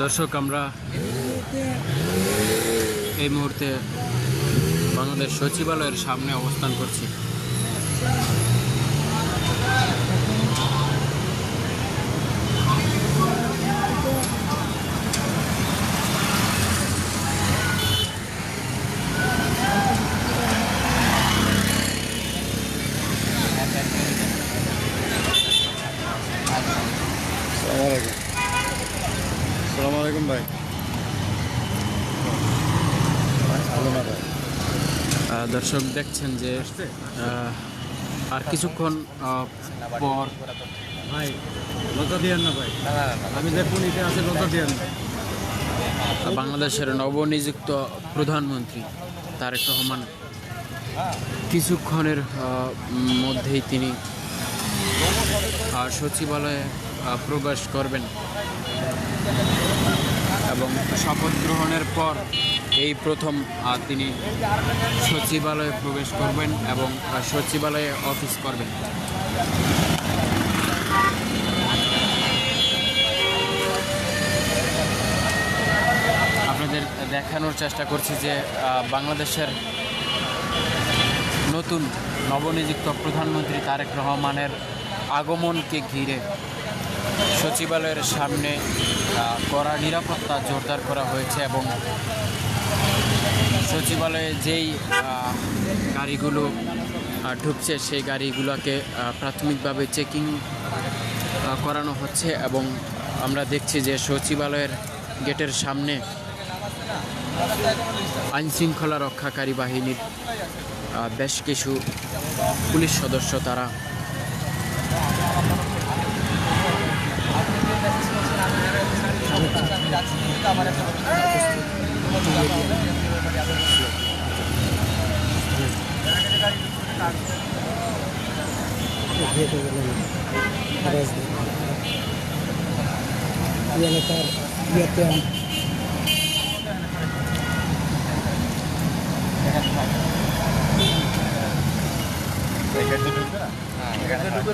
দর্শক, আমরা এই মুহূর্তে বাংলাদেশ সচিবালয়ের সামনে অবস্থান করছি। আসসালামু আলাইকুম ভাই। দর্শক দেখছেন যে আর কিছুক্ষণ পর ভাই লজ্জা দিয়েন না ভাই, আমি দেখুন এতে আছে, লজ্জা দিয়েন না। বাংলাদেশের নবনিযুক্ত প্রধানমন্ত্রী তারেক রহমান কিছুক্ষণের মধ্যেই তিনি সচিবালয়ে প্রবেশ করবেন এবং শপথ গ্রহণের পর এই প্রথম তিনি সচিবালয়ে প্রবেশ করবেন এবং সচিবালয়ে অফিস করবেন। আপনাদের দেখানোর চেষ্টা করছি যে বাংলাদেশের নতুন নবনিযুক্ত প্রধানমন্ত্রী তারেক রহমানের আগমনকে ঘিরে সচিবালয়ের সামনে কড়া নিরাপত্তা জোরদার করা হয়েছে এবং সচিবালয়ে যেই গাড়িগুলো ঢুকছে সেই গাড়িগুলোকে প্রাথমিকভাবে চেকিং করানো হচ্ছে এবং আমরা দেখছি যে সচিবালয়ের গেটের সামনে আইনশৃঙ্খলা রক্ষাকারী বাহিনীর বেশ কিছু পুলিশ সদস্য তারা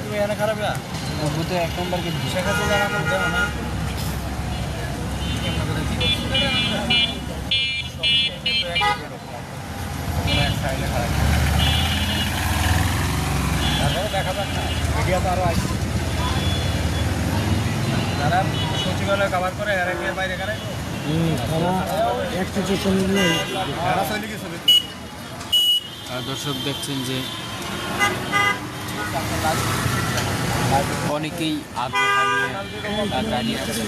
তুমি এখানে খারাপ না এক নম্বর কি বিষয় কাছে জানানো দেওয়া না। দেখা যাক না, মিডিয়া তো আরো আসছে, যারা সচিবালয় কভার করে এর বাইরে কারাই দর্শক দেখছেন যে অনেকেই আগ্রহ নিয়ে দাঁড়িয়ে আছে।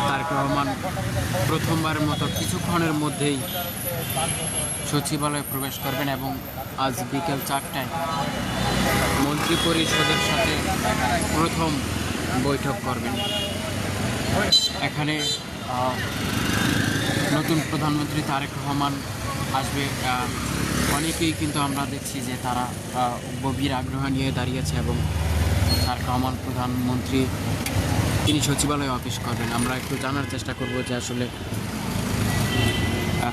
তারেক রহমান প্রথমবারের মতো কিছুক্ষণের মধ্যেই সচিবালয়ে প্রবেশ করবেন এবং আজ বিকেল 4টায় মন্ত্রী পরিষদের সাথে প্রথম বৈঠক করবেন। এখানে নতুন প্রধানমন্ত্রী তারেক রহমান আসবে, অনেকেই কিন্তু আমরা দেখছি যে তারা গভীর আগ্রহ নিয়ে দাঁড়িয়েছে এবং তারেক রহমান প্রধানমন্ত্রী তিনি সচিবালয়ে অফিস করবেন। আমরা একটু জানার চেষ্টা করব যে আসলে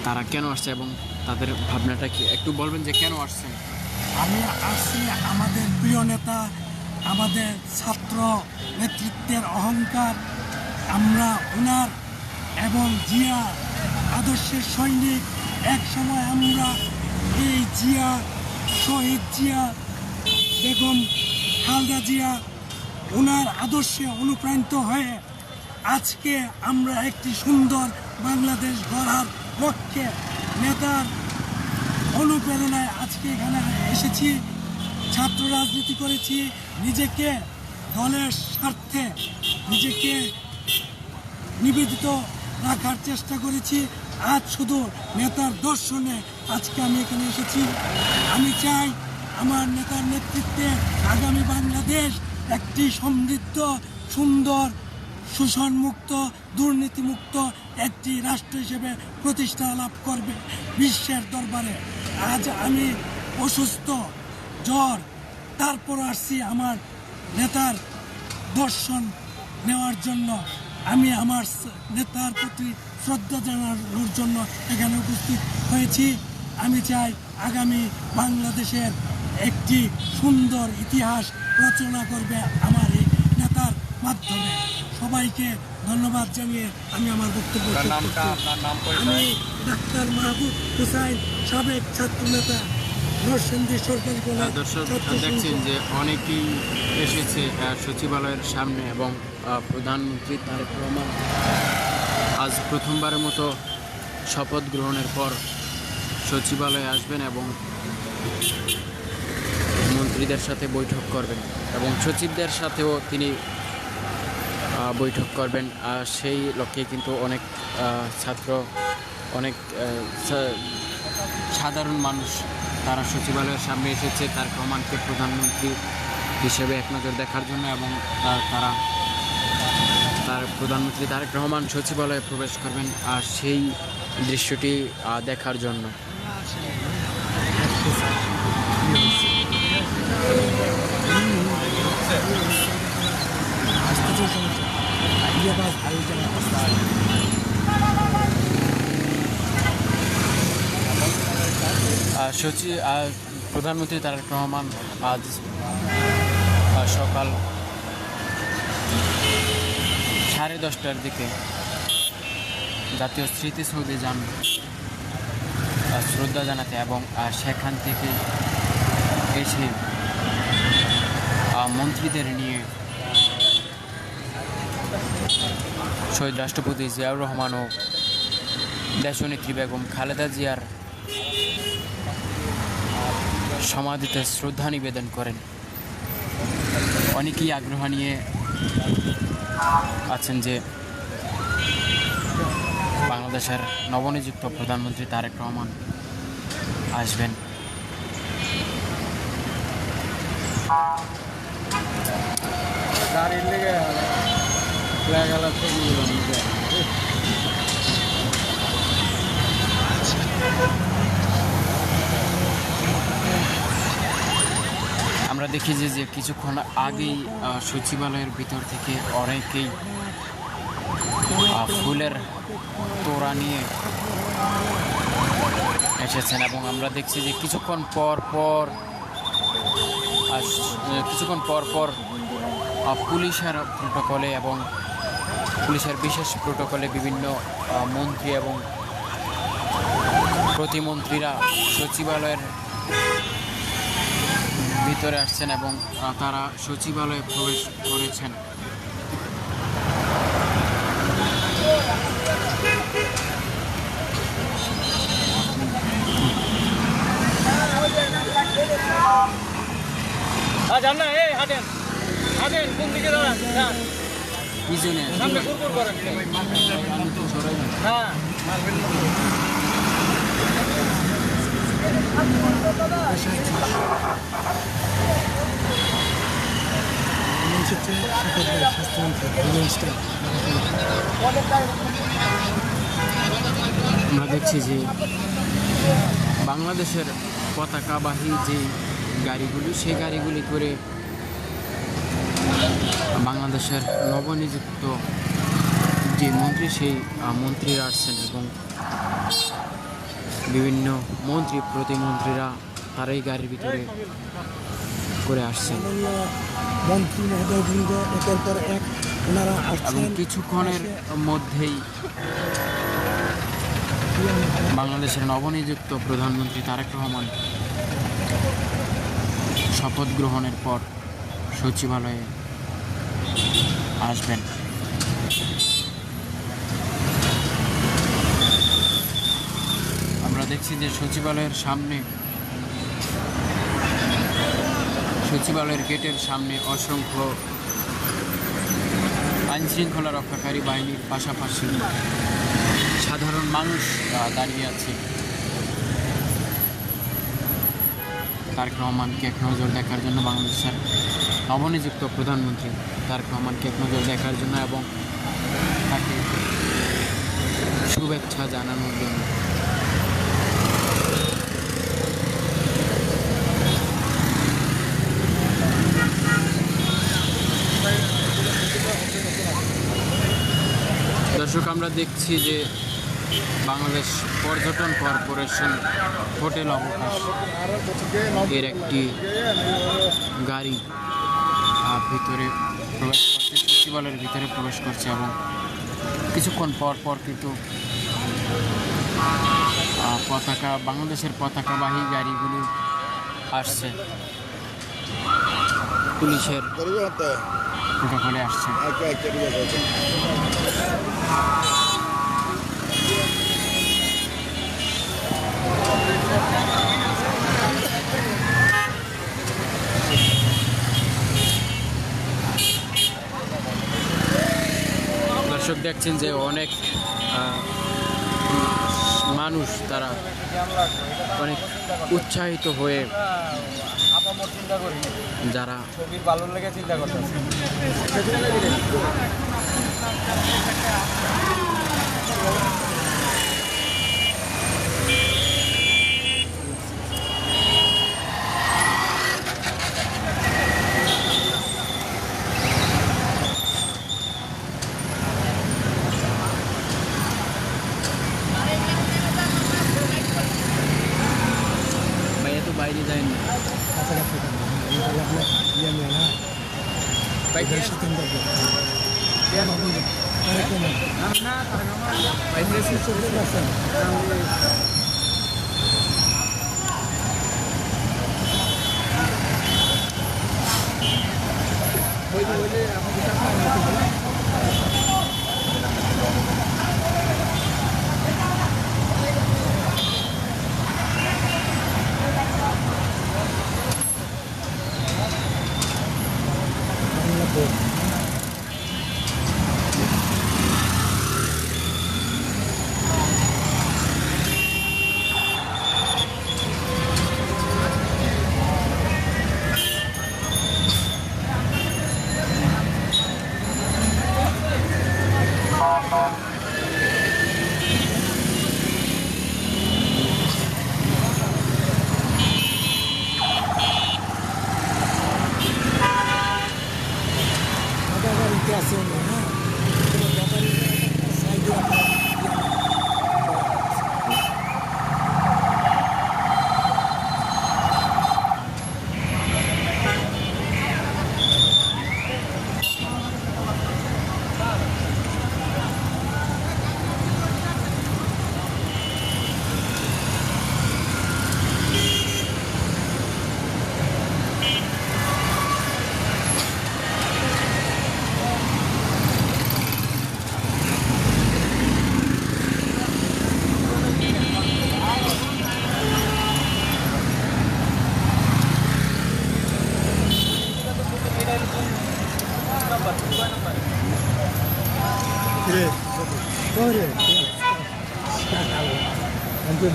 তারা কেন আসছে এবং তাদের ভাবনাটা কি, একটু বলবেন যে কেন আসছেন। আমি আসছি আমাদের প্রিয় নেতা, আমাদের ছাত্র নেতৃত্বের অহংকার, আমরা ওনার এবং জিয়া আদর্শের সৈনিক। এক সময় আমরা এই জিয়া, শহীদ জিয়া, বেগম খালেদা জিয়া ওনার আদর্শে অনুপ্রাণিত হয়ে আজকে আমরা একটি সুন্দর বাংলাদেশ গড়ার লক্ষ্যে নেতার অনুপ্রেরণায় আজকে এখানে এসেছি। ছাত্র রাজনীতি করেছি, নিজেকে দলের স্বার্থে নিজেকে নিবেদিত রাখার চেষ্টা করেছি। আজ শুধু নেতার দর্শনে আজকে আমি এখানে এসেছি। আমি চাই আমার নেতার নেতৃত্বে আগামী বাংলাদেশ একটি সমৃদ্ধ, সুন্দর, শোষণমুক্ত, দুর্নীতিমুক্ত একটি রাষ্ট্র হিসেবে প্রতিষ্ঠা লাভ করবে বিশ্বের দরবারে। আজ আমি অসুস্থ, জ্বর, তারপর আসছি আমার নেতার দর্শন নেওয়ার জন্য আমি আমার নেতার প্রতি শ্রদ্ধা জানানোর জন্য এখানে উপস্থিত হয়েছি। আমি চাই আগামী বাংলাদেশের একটি সুন্দর ইতিহাস রচনা করবে আমার এই নেতার মাধ্যমে। সবাইকে ধন্যবাদ জানিয়ে আমি আমার বক্তব্য শেষ করছি। আমি ডাক্তার মাহবুব হুসাইন, সাবেক ছাত্রনেতা, নরসিংদী সরকারি কলেজ দর্শক ছাত্র দেখছেন সংসদ। যে অনেকেই এসেছে সচিবালয়ের সামনে এবং প্রধানমন্ত্রী তারেক রহমান আজ প্রথমবারের মতো শপথ গ্রহণের পর সচিবালয়ে আসবেন এবং মন্ত্রীদের সাথে বৈঠক করবেন এবং সচিবদের সাথেও তিনি বৈঠক করবেন। সেই লক্ষ্যে কিন্তু অনেক ছাত্র, অনেক সাধারণ মানুষ তারা সচিবালয়ের সামনে এসেছে তারেক রহমানকে প্রধানমন্ত্রী হিসেবে এক নজর দেখার জন্য এবং তার প্রধানমন্ত্রী তারেক রহমান সচিবালয়ে প্রবেশ করবেন আর সেই দৃশ্যটি দেখার জন্য। প্রধানমন্ত্রী তারেক রহমান আজ সকাল 10:30টার দিকে জাতীয় স্মৃতিসৌধে যান শ্রদ্ধা জানাতে এবং সেখান থেকে এসে মন্ত্রীদের নিয়ে শহীদ রাষ্ট্রপতি জিয়াউর রহমান ও দেশনেত্রী বেগম খালেদা জিয়ার সমাধিতে শ্রদ্ধা নিবেদন করেন। অনেকেই আগ্রহ নিয়ে আছেন যে বাংলাদেশের নবনিযুক্ত প্রধানমন্ত্রী তারেক রহমান আসবেন। গাড়ির লেগে আমরা দেখি যে কিছুক্ষণ আগেই সচিবালয়ের ভিতর থেকে অনেকেই ফুলের তোড়া নিয়ে এসেছেন এবং আমরা দেখছি যে কিছুক্ষণ পর পুলিশের প্রোটোকলে এবং পুলিশের বিশেষ প্রোটোকলে বিভিন্ন মন্ত্রী এবং প্রতিমন্ত্রীরা সচিবালয়ের ভিতরে আসছেন এবং তারা সচিবালয়ে প্রবেশ করেছেন। যান না, এই হাঁটেন হাঁটেন, কোন দিকে দাঁড়ান? পিছনে সামনে কুরকুর করেন। হ্যাঁ, আমরা দেখছি যে বাংলাদেশের পতাকাবাহী যে গাড়িগুলি, সেই গাড়িগুলি করে বাংলাদেশের নবনিযুক্ত যে মন্ত্রী, সেই মন্ত্রীরা আসছেন এবং বিভিন্ন মন্ত্রী প্রতিমন্ত্রীরা তারা এই গাড়ির ভিতরে করে আসছেন মন্ত্রী মহোদয়বৃন্দ একের পর এক ওনারা এবং আসছেন। কিছুক্ষণের মধ্যেই বাংলাদেশের নবনিযুক্ত প্রধানমন্ত্রী তারেক রহমান শপথ গ্রহণের পর সচিবালয়ে আসবেন। আমরা দেখছি যে সচিবালয়ের গেটের সামনে অসংখ্য আইনশৃঙ্খলা রক্ষাকারী বাহিনীর পাশাপাশি সাধারণ মানুষ দাঁড়িয়ে আছে তারেক রহমানকে এক নজর দেখার জন্য, বাংলাদেশের নবনিযুক্ত প্রধানমন্ত্রী তারেক রহমানকে এক নজর দেখার জন্য এবং তাকে শুভেচ্ছা জানানোর জন্য। আমরা দেখছি যে বাংলাদেশ পর্যটন কর্পোরেশন হোটেল অবকাশ এর একটি গাড়ি ভিতরে প্রবেশ করছে, সচিবালয়ের ভিতরে প্রবেশ করছে এবং কিছুক্ষণ পর পর কিন্তু বাংলাদেশের পতাকাবাহী গাড়িগুলো আসছে, পুলিশের প্রোটোকলে আসছে। দর্শক দেখছেন যে অনেক মানুষ তারা অনেক উৎসাহিত হয়ে যারা ভালো লেগে চিন্তা করতেছে। ভাইয়া তো বাইরে যায়নি।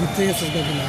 ঘুরতে গেছে না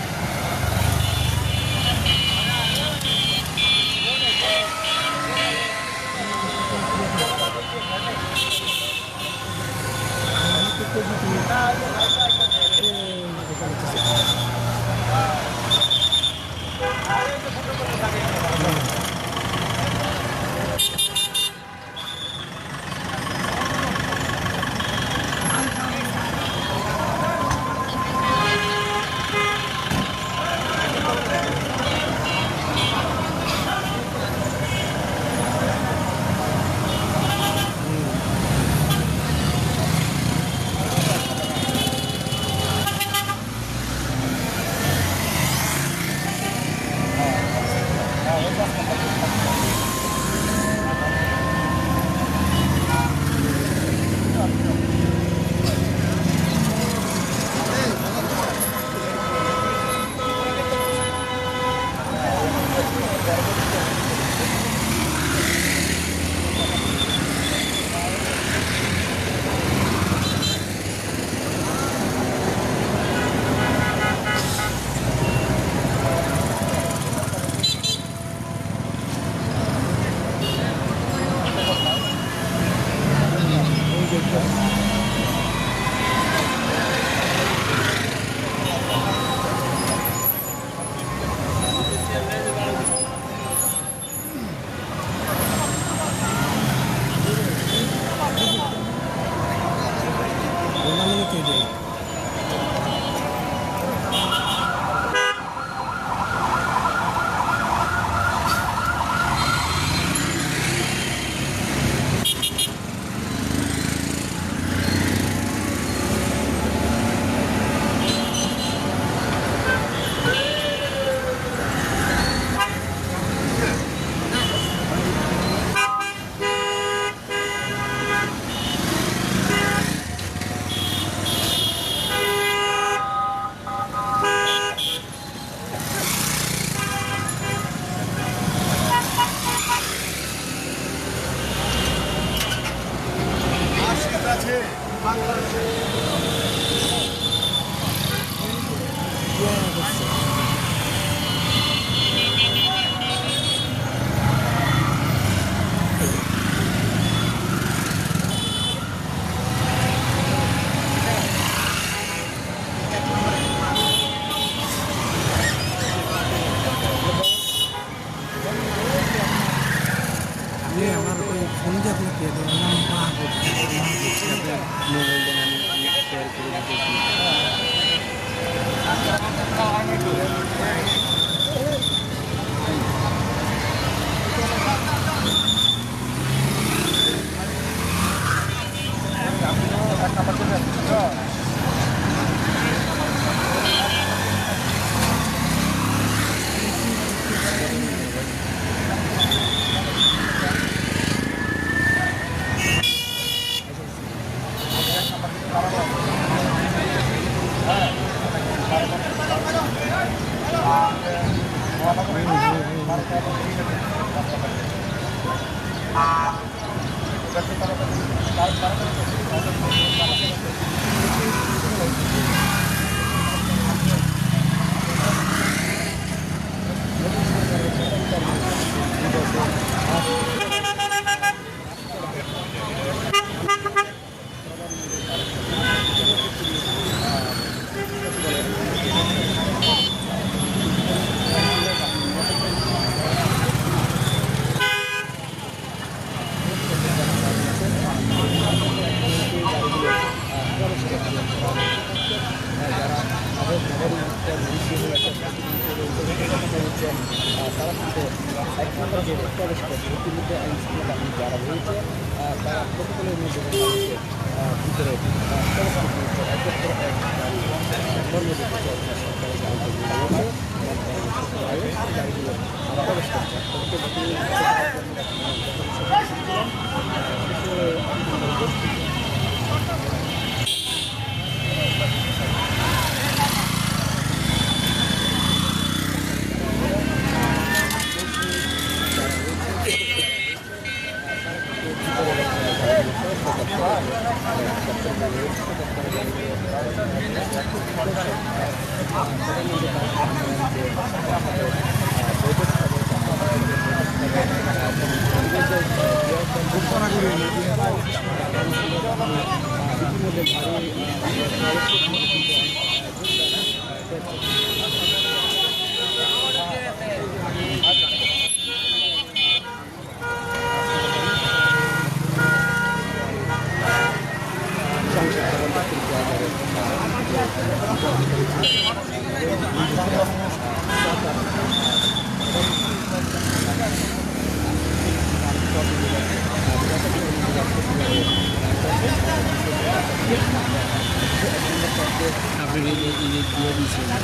আপনি দিয়ে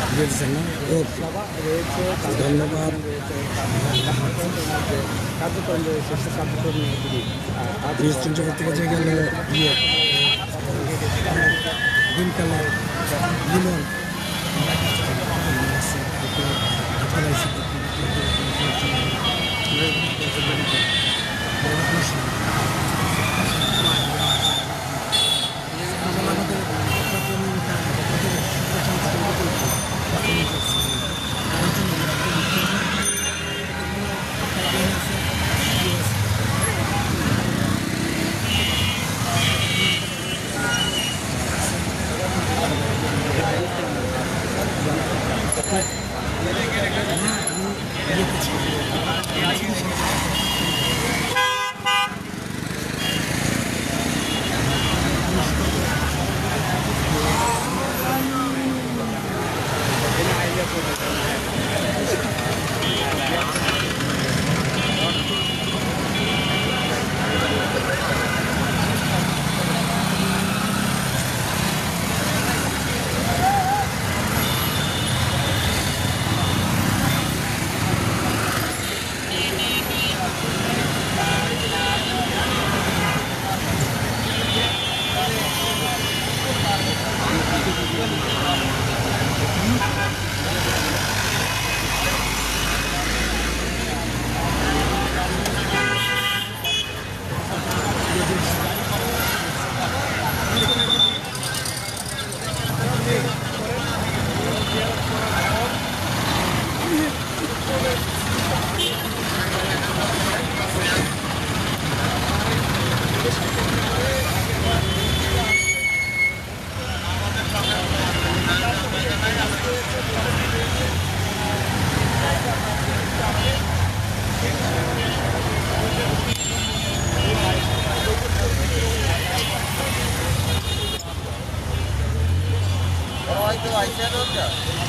দিয়েছেন না ধন্যবাদ। কার্যক্রম রয়েছে সে কার্যক্রম নিয়ে যদি জগৎ থেকে যে গেল দিনকালে জীবন আমি